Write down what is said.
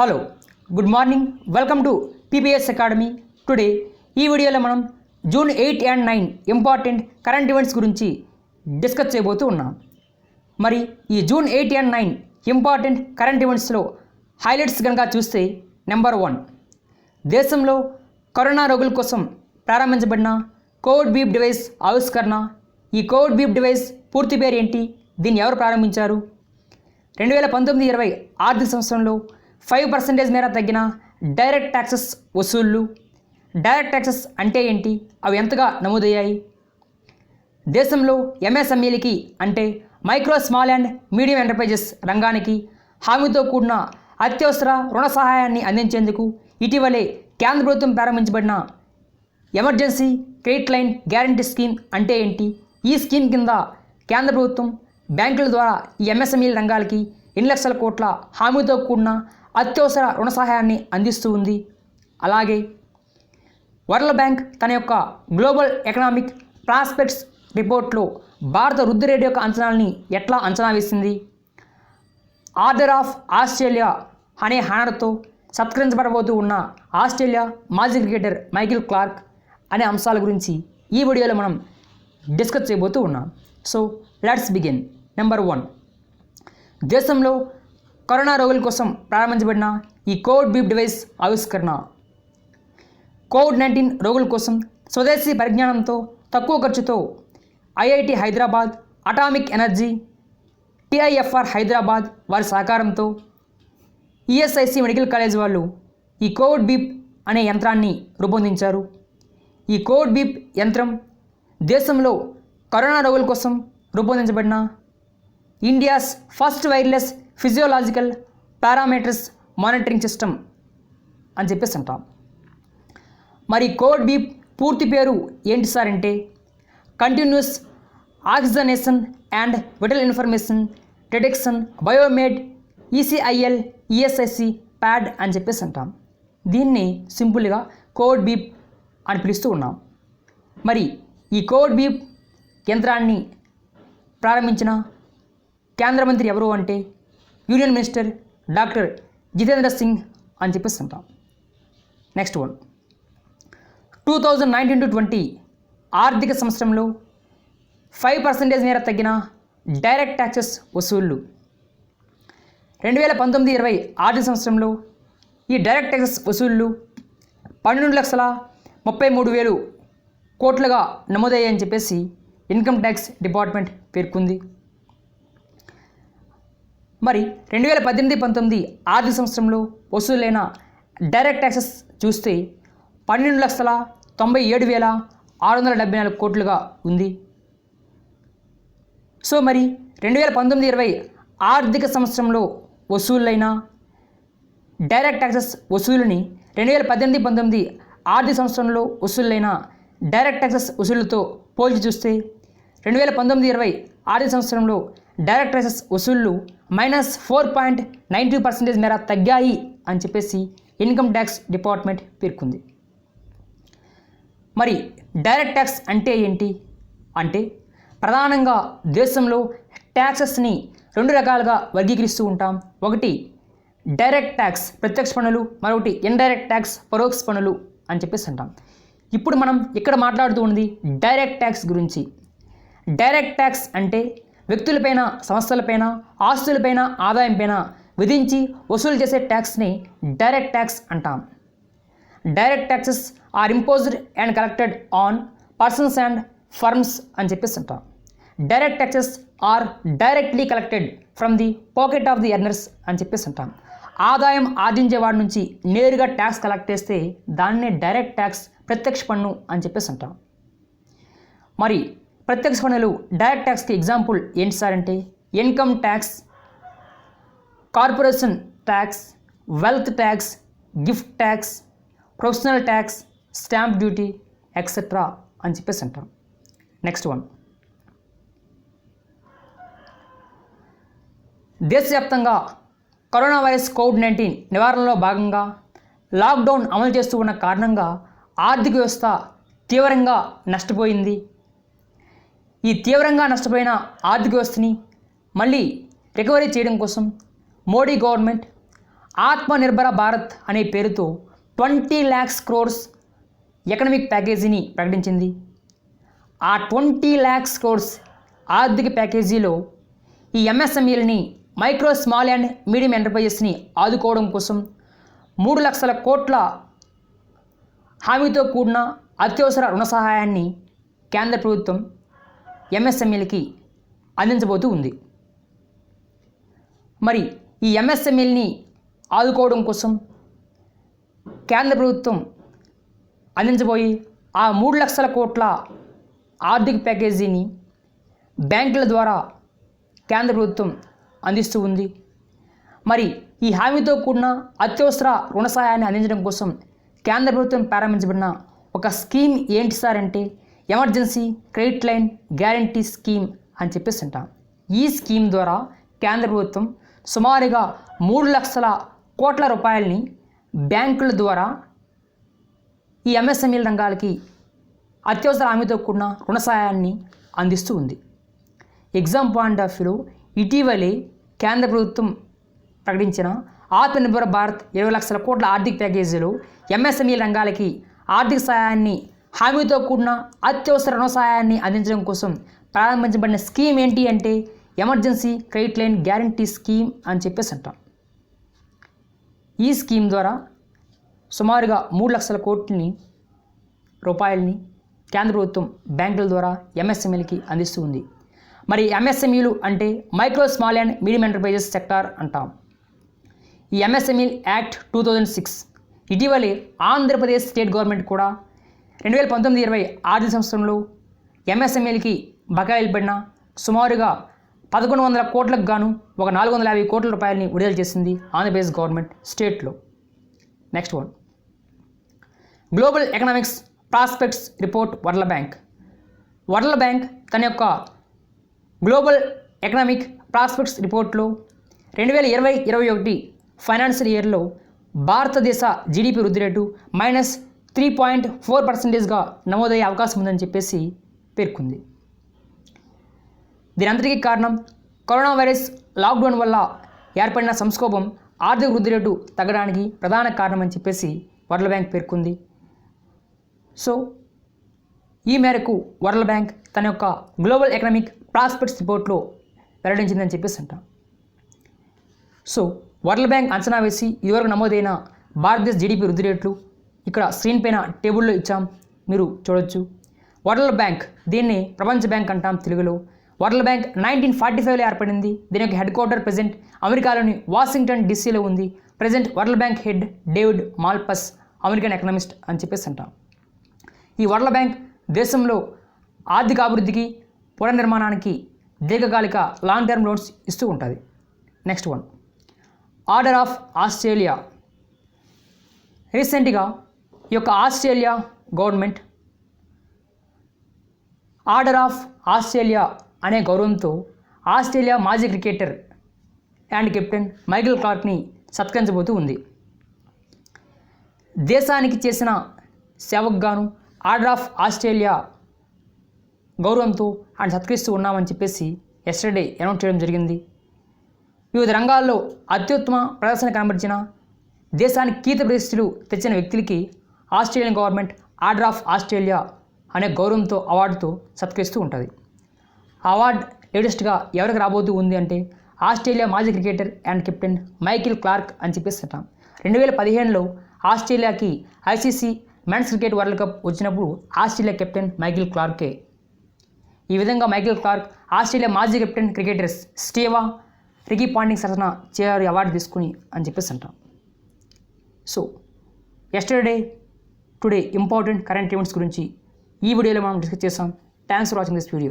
Hello good morning welcome to PPS academy. Today ఈ వీడియోలో మనం June 8 and 9 important current events గురించి discuss చేయబోతూ ఉన్నాం. మరి ఈ జూన్ 8 అండ్ 9 ఇంపార్టెంట్ కరెంట్ ఈవెంట్స్లో హైలైట్స్ కనుక చూస్తే నెంబర్ 1, దేశంలో కరోనా రోగుల కోసం ప్రారంభించబడిన కోవిడ్ బీప్ డివైస్ ఆవిష్కరణ. ఈ కోవిడ్ బీప్ డివైస్ పూర్తి పేరు ఏంటి, దీన్ని ఎవరు ప్రారంభించారు? 2019-20 ఆర్థిక సంవత్సరంలో 5% మేర తగ్గిన డైరెక్ట్ ట్యాక్సెస్ వసూళ్లు. డైరెక్ట్ ట్యాక్సెస్ అంటే ఏంటి, అవి ఎంతగా నమోదయ్యాయి? దేశంలో ఎంఎస్ఎంఈలకి అంటే micro small and medium enterprises రంగానికి హామీతో కూడిన అత్యవసర రుణ సహాయాన్ని అందించేందుకు ఇటీవలే కేంద్ర ప్రభుత్వం ప్రారంభించబడిన emergency credit line guarantee scheme అంటే ఏంటి? ఈ స్కీమ్ కింద కేంద్ర ప్రభుత్వం బ్యాంకుల ద్వారా ఈ ఎంఎస్ఎంఈల రంగాలకి 2 లక్షల కోట్ల హామీతో కూడిన అత్యవసర రుణ సహాయాన్ని అందిస్తూ ఉంది. అలాగే వరల్డ్ బ్యాంక్ తన యొక్క గ్లోబల్ ఎకనామిక్ ప్రాస్పెక్ట్స్ రిపోర్ట్లో భారత వృద్ధి రేటు యొక్క అంచనాలని ఎట్లా అంచనా వేసింది? ఆర్డర్ ఆఫ్ ఆస్ట్రేలియా అనే హానర్తో సత్కరించబడబోతూ ఉన్న ఆస్ట్రేలియా మాజీ క్రికెటర్ మైకేల్ క్లార్క్ అనే అంశాల గురించి ఈ వీడియోలో మనం డిస్కస్ చేయబోతూ ఉన్నాం. So let's begin. నెంబర్ 1, దేశంలో కరోనా రోగుల కోసం ప్రారంభించబడిన ఈ కోవిడ్ బీప్ డివైస్ ఆవిష్కరణ. కోవిడ్-19 రోగుల కోసం స్వదేశీ పరిజ్ఞానంతో తక్కువ ఖర్చుతో IIT Hyderabad, atomic energy, TIFR Hyderabad వారి సహకారంతో ఈఎస్ఐసి మెడికల్ కాలేజ్ వాళ్ళు ఈ కోవిడ్ బీప్ అనే యంత్రాన్ని రూపొందించారు. ఈ కోవిడ్ బీప్ యంత్రం దేశంలో కరోనా రోగుల కోసం రూపొందించబడిన India's first wireless physiological parameters monitoring system అని చెప్పేసి అంటాం. మరి కోవిడ్ బీప్ పూర్తి పేరు ఏంటి సార్ అంటే continuous oxygenation and vital information detection biomed ECIL ESIC pad అని చెప్పేసి అంటాం. దీన్ని సింపుల్గా కోవిడ్ బీప్ అని పిలుస్తూ ఉన్నాం. మరి ఈ కోవిడ్ బీప్ యంత్రాన్ని ప్రారంభించిన కేంద్ర మంత్రి ఎవరు అంటే union minister doctor Jitendra Singh అని చెప్పేసి అంటాం. నెక్స్ట్ 1, 2019-20 ఆర్థిక సంవత్సరంలో 5% మేర తగ్గిన డైరెక్ట్ ట్యాక్సెస్ వసూళ్లు. 2019-20 ఆర్థిక సంవత్సరంలో ఈ డైరెక్ట్ ట్యాక్సెస్ వసూళ్లు 12,33,000 కోట్లుగా నమోదయ్యాయని చెప్పేసి ఇన్కమ్ ట్యాక్స్ డిపార్ట్మెంట్ పేర్కొంది. మరి 2018-19 ఆర్థిక సంవత్సరంలో వసూలైన డైరెక్ట్ ట్యాక్సెస్ చూస్తే 12,97,674 కోట్లుగా ఉంది. సో మరి 2019-20 ఆర్థిక సంవత్సరంలో వసూలైన డైరెక్ట్ ట్యాక్సెస్ వసూలుని 2018-19 ఆర్థిక సంవత్సరంలో వసూలైన డైరెక్ట్ ట్యాక్సెస్ వసూళ్లతో పోల్చి చూస్తే 2019-20 ఆర్థిక సంవత్సరంలో డైరెక్ట్ ట్యాక్సెస్ వసూళ్లు -4.92% మేర తగ్గాయి అని చెప్పేసి ఇన్కమ్ ట్యాక్స్ డిపార్ట్మెంట్ పేర్కొంది. మరి డైరెక్ట్ ట్యాక్స్ అంటే ఏంటి అంటే ప్రధానంగా దేశంలో ట్యాక్సెస్ని 2 రకాలుగా వర్గీకరిస్తూ ఉంటాం. ఒకటి డైరెక్ట్ ట్యాక్స్ ప్రత్యక్ష పన్నులు, మరొకటి ఇండైరెక్ట్ ట్యాక్స్ పరోక్ష పన్నులు అని చెప్పేసి అంటాం. ఇప్పుడు మనం ఇక్కడ మాట్లాడుతూ ఉన్నది డైరెక్ట్ ట్యాక్స్ గురించి. డైరెక్ట్ ట్యాక్స్ అంటే వ్యక్తులపైన, సంస్థలపైన, ఆస్తులపైన, ఆదాయంపైన విధించి వసూలు చేసే ట్యాక్స్ని డైరెక్ట్ ట్యాక్స్ అంటాం. Direct taxes are imposed and collected on persons and firms అని చెప్పేసి అంటాం. Direct taxes are directly collected from the pocket of the earners అని చెప్పేసి అంటాం. ఆదాయం ఆర్జించే వాడి నుంచి నేరుగా ట్యాక్స్ కలెక్ట్ చేస్తే దాన్నే డైరెక్ట్ ట్యాక్స్ ప్రత్యక్ష పన్ను అని చెప్పేసి అంటాం. మరి ప్రత్యక్ష పన్నులు డైరెక్ట్ ట్యాక్స్కి ఎగ్జాంపుల్ ఏంటి సార్ అంటే income tax, corporation tax, wealth tax, gift tax, professional tax, stamp duty etcetera అని చెప్పేసి అంటాం. నెక్స్ట్ 1, దేశవ్యాప్తంగా కరోనా వైరస్ కోవిడ్-19 నివారణలో భాగంగా లాక్డౌన్ అమలు చేస్తూ ఉన్న కారణంగా ఆర్థిక వ్యవస్థ తీవ్రంగా నష్టపోయింది. ఈ తీవ్రంగా నష్టపోయిన ఆర్థిక వ్యవస్థని మళ్ళీ రికవరీ చేయడం కోసం మోడీ గవర్నమెంట్ ఆత్మనిర్భర భారత్ అనే పేరుతో 20 lakhs crores ఎకనామిక్ ప్యాకేజీని ప్రకటించింది. ఆ 20 lakhs crores ఆర్థిక ప్యాకేజీలో ఈ ఎంఎస్ఎంఈలని మైక్రో స్మాల్ అండ్ మీడియం ఎంటర్ప్రైజెస్ని ఆదుకోవడం కోసం 3 లక్షల కోట్ల హామీతో కూడిన అత్యవసర రుణ సహాయాన్ని కేంద్ర ప్రభుత్వం ఎంఎస్ఎంఈలకి అందించబోతూ ఉంది. మరి ఈ ఎంఎస్ఎంఈలని ఆదుకోవడం కోసం కేంద్ర ప్రభుత్వం అందించబోయి ఆ 3 లక్షల కోట్ల ఆర్థిక ప్యాకేజీని బ్యాంకుల ద్వారా కేంద్ర ప్రభుత్వం అందిస్తూ ఉంది. మరి ఈ హామీతో కూడిన అత్యవసర రుణ సహాయాన్ని అందించడం కోసం కేంద్ర ప్రభుత్వం ప్రారంభించబడిన ఒక స్కీమ్ ఏంటి సార్ అంటే emergency credit line guarantee scheme అని చెప్పేసి అంటాం. ఈ స్కీమ్ ద్వారా కేంద్ర ప్రభుత్వం సుమారుగా 3 లక్షల కోట్ల రూపాయలని బ్యాంకుల ద్వారా ఈ ఎంఎస్ఎంఈల రంగాలకి అత్యవసర హామీతో కూడిన రుణ సహాయాన్ని అందిస్తూ ఉంది. ఎగ్జామ్ పాయింట్ ఆఫ్ వ్యూలో ఇటీవలే కేంద్ర ప్రభుత్వం ప్రకటించిన ఆత్మనిర్భర భారత్ 20 లక్షల కోట్ల ఆర్థిక ప్యాకేజీలో ఎంఎస్ఎంఈ రంగాలకి ఆర్థిక సహాయాన్ని హామీతో కూడిన అత్యవసర రుణ సహాయాన్ని అందించడం కోసం ప్రారంభించబడిన స్కీమ్ ఏంటి అంటే emergency credit line guarantee scheme అని చెప్పేసి అంటాం. ఈ స్కీమ్ ద్వారా సుమారుగా 3 లక్షల కోట్లని రూపాయలని కేంద్ర ప్రభుత్వం బ్యాంకుల ద్వారా ఎంఎస్ఎంఈలకి అందిస్తూ ఉంది. మరి ఎంఎస్ఎంఈలు అంటే micro small and medium enterprises sector అంటాం. ఈ ఎంఎస్ఎంఈ యాక్ట్ 2006 ఇటీవలే ఆంధ్రప్రదేశ్ స్టేట్ గవర్నమెంట్ కూడా 2019-20 ఆర్థిక సంవత్సరంలో ఎంఎస్ఎంఈలకి బకాయిలు పడిన సుమారుగా 1100 కోట్లకు గాను ఒక 450 కోట్ల రూపాయలని విడుదల చేసింది ఆంధ్రప్రదేశ్ గవర్నమెంట్ స్టేట్లో. Next one, global economics prospects report world bank. World bank తన యొక్క గ్లోబల్ ఎకనామిక్ ప్రాస్పెక్ట్స్ రిపోర్ట్లో 2020-21 ఫైనాన్షియల్ ఇయర్లో భారతదేశ జీడిపి వృద్ధి రేటు -3.4%గా నమోదయ్యే అవకాశం ఉందని చెప్పేసి పేర్కొంది. దీని అంతటికీ కారణం కరోనా వైరస్ లాక్డౌన్ వల్ల ఏర్పడిన సంక్షోభం ఆర్థిక వృద్ధి రేటు తగ్గడానికి ప్రధాన కారణం అని చెప్పేసి వరల్డ్ బ్యాంక్ పేర్కొంది. సో ఈ మేరకు వరల్డ్ బ్యాంక్ తన యొక్క గ్లోబల్ ఎకనామిక్ ప్రాస్పెక్ట్స్ రిపోర్ట్లో వెల్లడించిందని చెప్పేసి అంటాం. సో వరల్డ్ బ్యాంక్ అంచనా వేసి ఇదివరకు నమోదైన భారతదేశ జీడిపి వృద్ధి రేట్లు ఇక్కడ స్క్రీన్ పైన టేబుల్లో ఇచ్చాం, మీరు చూడొచ్చు. వరల్డ్ బ్యాంక్ దీన్ని ప్రపంచ బ్యాంక్ అంటాం తెలుగులో. వరల్డ్ బ్యాంక్ 1945లో ఏర్పడింది. దీని యొక్క హెడ్ క్వార్టర్ ప్రజెంట్ అమెరికాలోని వాషింగ్టన్ డీసీలో ఉంది. Present world bank head David Malpass American economist అని చెప్పేసి అంటాం. ఈ వరల్డ్ బ్యాంక్ దేశంలో ఆర్థిక అభివృద్ధికి పునర్నిర్మాణానికి దీర్ఘకాలిక లాంగ్ టర్మ్ లోన్స్ ఇస్తూ ఉంటుంది. Next one, order of Australia. రీసెంట్గా ఈ యొక్క Australia government order of Australia అనే గౌరవంతో ఆస్ట్రేలియా మాజీ క్రికెటర్ అండ్ కెప్టెన్ మైకేల్ క్లార్క్ని సత్కరించబోతూ ఉంది. దేశానికి చేసిన సేవకు గాను ఆర్డర్ ఆఫ్ ఆస్ట్రేలియా గౌరవంతో ఆయన సత్కరిస్తూ ఉన్నామని చెప్పేసి ఎస్టర్డే అనౌన్స్ చేయడం జరిగింది. వివిధ రంగాల్లో అత్యుత్తమ ప్రదర్శన కనబరిచిన దేశానికి కీర్తి ప్రతిష్టలు తెచ్చిన వ్యక్తులకి Australian government order of Australia అనే గౌరవంతో అవార్డుతో సత్కరిస్తూ ఉంటుంది. ఆ అవార్డు లేటెస్ట్గా ఎవరికి రాబోతూ ఉంది అంటే ఆస్ట్రేలియా మాజీ cricketer and captain Michael Clarke అని చెప్పేసి అంటాం. 2015లో ఆస్ట్రేలియాకి ICC men's cricket world cup వచ్చినప్పుడు ఆస్ట్రేలియా కెప్టెన్ మైకేల్ క్లార్కే. ఈ విధంగా మైకేల్ క్లార్క్ ఆస్ట్రేలియా మాజీ captain cricketers Steve Waugh Ricky Ponting సరసన చేయాలి అవార్డు తీసుకుని అని చెప్పేసి అంటాం. So yesterday today important current events గురించి ఈ వీడియోలో మనం డిస్కస్ చేసాం. Thanks for watching this video.